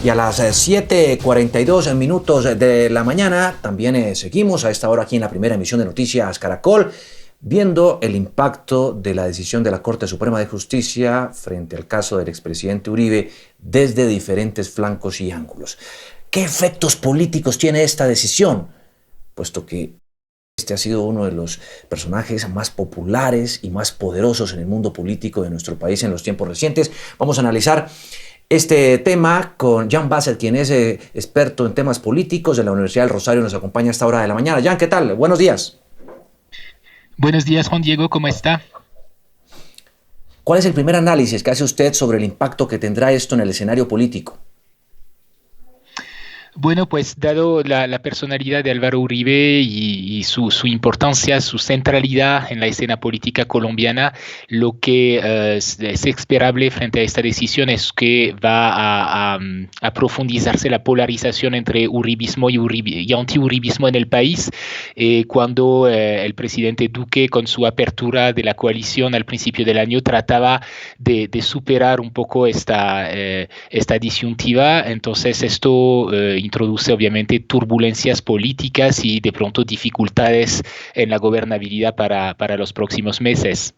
Y a las 7:42 minutos de la mañana también seguimos a esta hora aquí en la primera emisión de Noticias Caracol, viendo el impacto de la decisión de la Corte Suprema de Justicia frente al caso del expresidente Uribe desde diferentes flancos y ángulos. ¿Qué efectos políticos tiene esta decisión? Puesto que este ha sido uno de los personajes más populares y más poderosos en el mundo político de nuestro país en los tiempos recientes. Vamos a analizar este tema con Jan Bassett, quien es experto en temas políticos de la Universidad del Rosario. Nos acompaña a esta hora de la mañana. Jan, ¿qué tal? Buenos días. Buenos días, Juan Diego, ¿cómo está? ¿Cuál es el primer análisis que hace usted sobre el impacto que tendrá esto en el escenario político? Bueno, pues dado la personalidad de Álvaro Uribe y su importancia, su centralidad en la escena política colombiana, lo que es esperable frente a esta decisión es que va a profundizarse la polarización entre uribismo y antiuribismo en el país, cuando el presidente Duque, con su apertura de la coalición al principio del año, trataba de superar un poco esta disyuntiva. Entonces esto introduce obviamente turbulencias políticas y de pronto dificultades en la gobernabilidad para los próximos meses.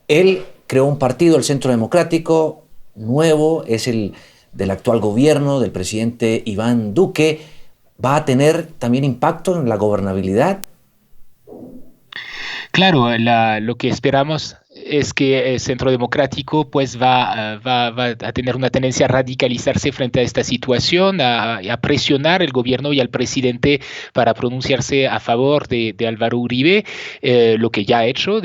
Él creó un partido, el Centro Democrático, nuevo, es el del actual gobierno, del presidente Iván Duque. ¿Va a tener también impacto en la gobernabilidad? Claro, lo que esperamos es que el Centro Democrático pues va a tener una tendencia a radicalizarse frente a esta situación, a presionar al gobierno y al presidente para pronunciarse a favor de Álvaro Uribe, lo que ya ha hecho,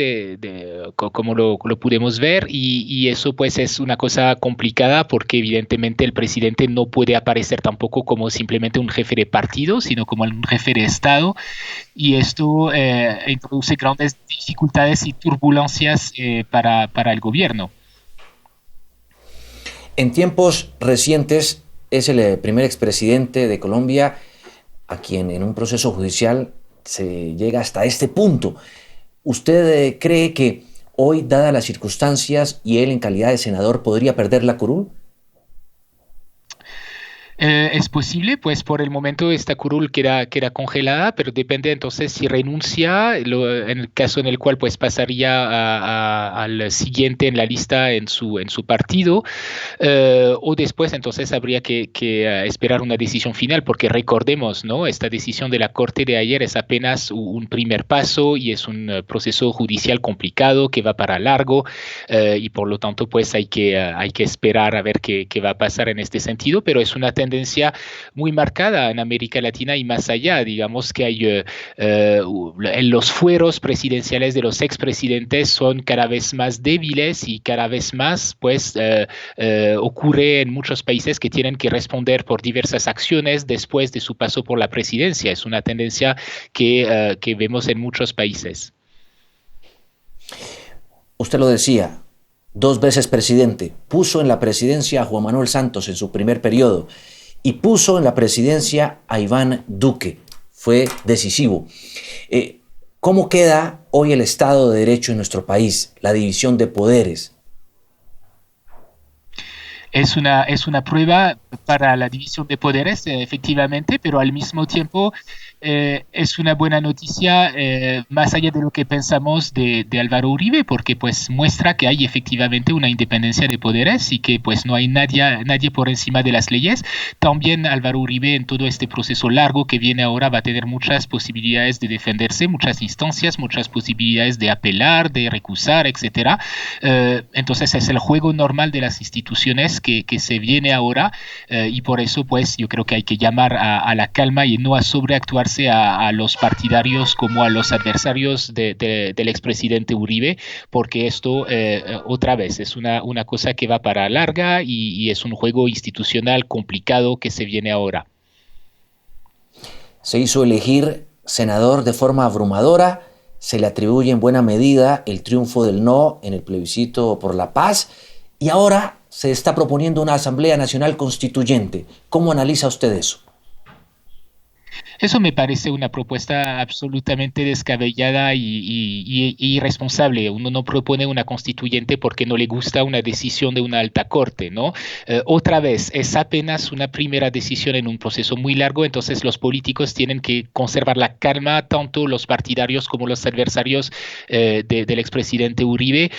como lo pudimos ver, y eso pues es una cosa complicada porque evidentemente el presidente no puede aparecer tampoco como simplemente un jefe de partido, sino como un jefe de Estado, y esto introduce grandes dificultades y turbulencias para el gobierno. En tiempos recientes es el primer expresidente de Colombia a quien en un proceso judicial se llega hasta este punto. ¿Usted cree que hoy, dadas las circunstancias, y él en calidad de senador podría perder la curul? Es posible, pues por el momento esta curul queda congelada, pero depende entonces si renuncia, en el caso en el cual pues pasaría al siguiente en la lista en su partido, o después entonces habría que esperar una decisión final, porque recordemos, ¿no? Esta decisión de la Corte de ayer es apenas un primer paso y es un proceso judicial complicado que va para largo, y por lo tanto pues hay que esperar a ver qué va a pasar en este sentido, pero es una tendencia muy marcada en América Latina y más allá. Digamos que hay los fueros presidenciales de los expresidentes son cada vez más débiles y cada vez más pues ocurre en muchos países que tienen que responder por diversas acciones después de su paso por la presidencia. Es una tendencia que vemos en muchos países. Usted lo decía, 2 veces presidente, puso en la presidencia a Juan Manuel Santos en su primer periodo y puso en la presidencia a Iván Duque. Fue decisivo. ¿Cómo queda hoy el Estado de Derecho en nuestro país, la división de poderes? Es una prueba para la división de poderes, efectivamente, pero al mismo tiempo es una buena noticia, más allá de lo que pensamos de Álvaro Uribe, porque pues muestra que hay efectivamente una independencia de poderes y que pues no hay nadie por encima de las leyes. También Álvaro Uribe, en todo este proceso largo que viene ahora, va a tener muchas posibilidades de defenderse, muchas instancias, muchas posibilidades de apelar, de recusar, etcétera. Entonces es el juego normal de las instituciones que se viene ahora, y por eso pues yo creo que hay que llamar a la calma y no a sobreactuarse a los partidarios como a los adversarios del expresidente Uribe, porque esto otra vez es una cosa que va para larga y es un juego institucional complicado que se viene ahora. Se hizo elegir senador de forma abrumadora, se le atribuye en buena medida el triunfo del no en el plebiscito por la paz y ahora se está proponiendo una Asamblea Nacional Constituyente. ¿Cómo analiza usted eso? Eso me parece una propuesta absolutamente descabellada y irresponsable. Uno no propone una constituyente porque no le gusta una decisión de una alta corte, ¿no? Otra vez, es apenas una primera decisión en un proceso muy largo, entonces los políticos tienen que conservar la calma, tanto los partidarios como los adversarios del expresidente Uribe,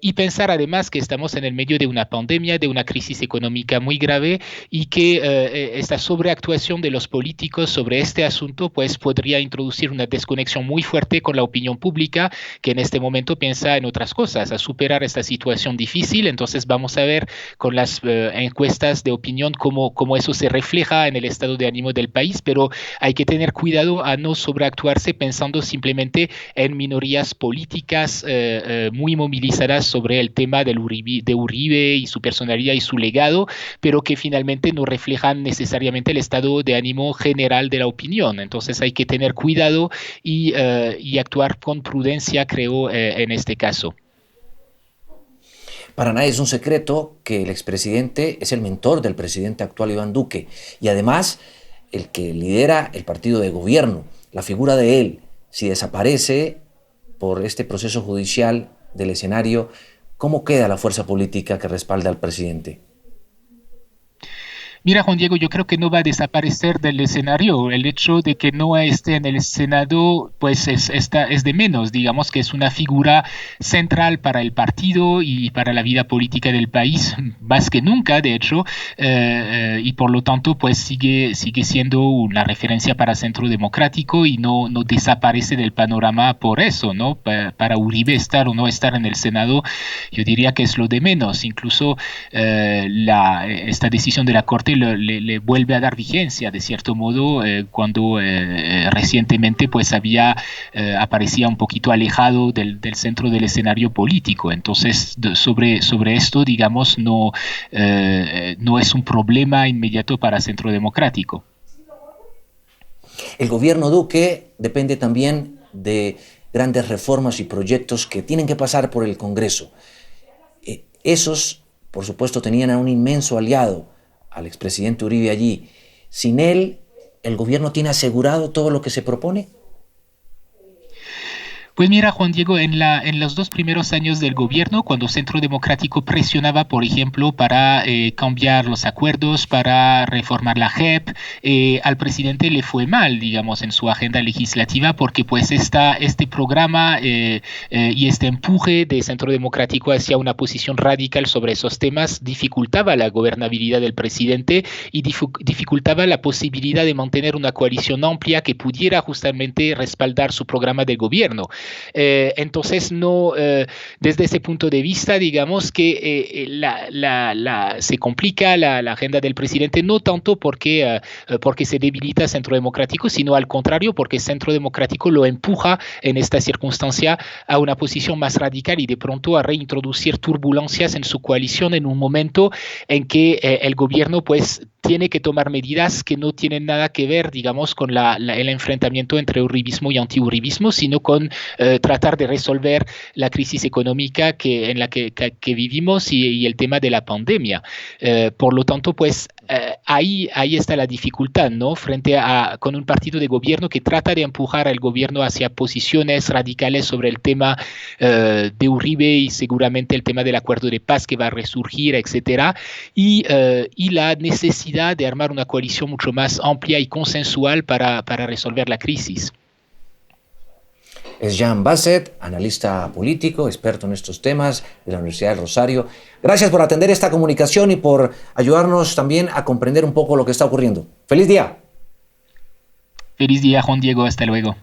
y pensar además que estamos en el medio de una pandemia, de una crisis económica muy grave y que esta sobreactuación de los políticos sobre este asunto pues podría introducir una desconexión muy fuerte con la opinión pública que en este momento piensa en otras cosas, a superar esta situación difícil. Entonces vamos a ver con las encuestas de opinión cómo eso se refleja en el estado de ánimo del país, pero hay que tener cuidado a no sobreactuarse pensando simplemente en minorías políticas muy movilizadas sobre el tema de Uribe y su personalidad y su legado, pero que finalmente no reflejan necesariamente el estado de ánimo general de la opinión. Entonces hay que tener cuidado y actuar con prudencia, creo, en este caso. Para nadie es un secreto que el expresidente es el mentor del presidente actual Iván Duque y además el que lidera el partido de gobierno. La figura de él, si desaparece por este proceso judicial del escenario, ¿cómo queda la fuerza política que respalda al presidente? Mira, Juan Diego, yo creo que no va a desaparecer del escenario. El hecho de que no esté en el Senado, pues es de menos. Digamos que es una figura central para el partido y para la vida política del país, más que nunca, de hecho, y por lo tanto, pues sigue siendo una referencia para Centro Democrático y no desaparece del panorama por eso, ¿no? Para Uribe estar o no estar en el Senado, yo diría que es lo de menos. Incluso esta decisión de la Corte le vuelve a dar vigencia de cierto modo cuando recientemente pues aparecía un poquito alejado del centro del escenario político. Entonces sobre esto digamos no es un problema inmediato para Centro Democrático. El gobierno Duque depende también de grandes reformas y proyectos que tienen que pasar por el Congreso. Esos, por supuesto, tenían a un inmenso aliado, al expresidente Uribe allí. Sin él, ¿el gobierno tiene asegurado todo lo que se propone? Pues mira, Juan Diego, en los 2 primeros años del gobierno, cuando Centro Democrático presionaba, por ejemplo, para cambiar los acuerdos, para reformar la JEP, al presidente le fue mal, digamos, en su agenda legislativa, porque pues este programa y este empuje de Centro Democrático hacia una posición radical sobre esos temas dificultaba la gobernabilidad del presidente y dificultaba la posibilidad de mantener una coalición amplia que pudiera justamente respaldar su programa de gobierno. Entonces, desde ese punto de vista, digamos que se complica la agenda del presidente, no tanto porque se debilita Centro Democrático, sino al contrario, porque Centro Democrático lo empuja en esta circunstancia a una posición más radical y de pronto a reintroducir turbulencias en su coalición en un momento en que el gobierno pues tiene que tomar medidas que no tienen nada que ver, digamos, con el enfrentamiento entre uribismo y antiuribismo, sino con tratar de resolver la crisis económica en la que vivimos y el tema de la pandemia. Por lo tanto, pues ahí está la dificultad, ¿no? Con un partido de gobierno que trata de empujar al gobierno hacia posiciones radicales sobre el tema de Uribe y seguramente el tema del acuerdo de paz que va a resurgir, etcétera, y la necesidad de armar una coalición mucho más amplia y consensual para resolver la crisis. Es Jean Basset, analista político, experto en estos temas de la Universidad del Rosario. Gracias por atender esta comunicación y por ayudarnos también a comprender un poco lo que está ocurriendo. ¡Feliz día! Feliz día, Juan Diego. Hasta luego.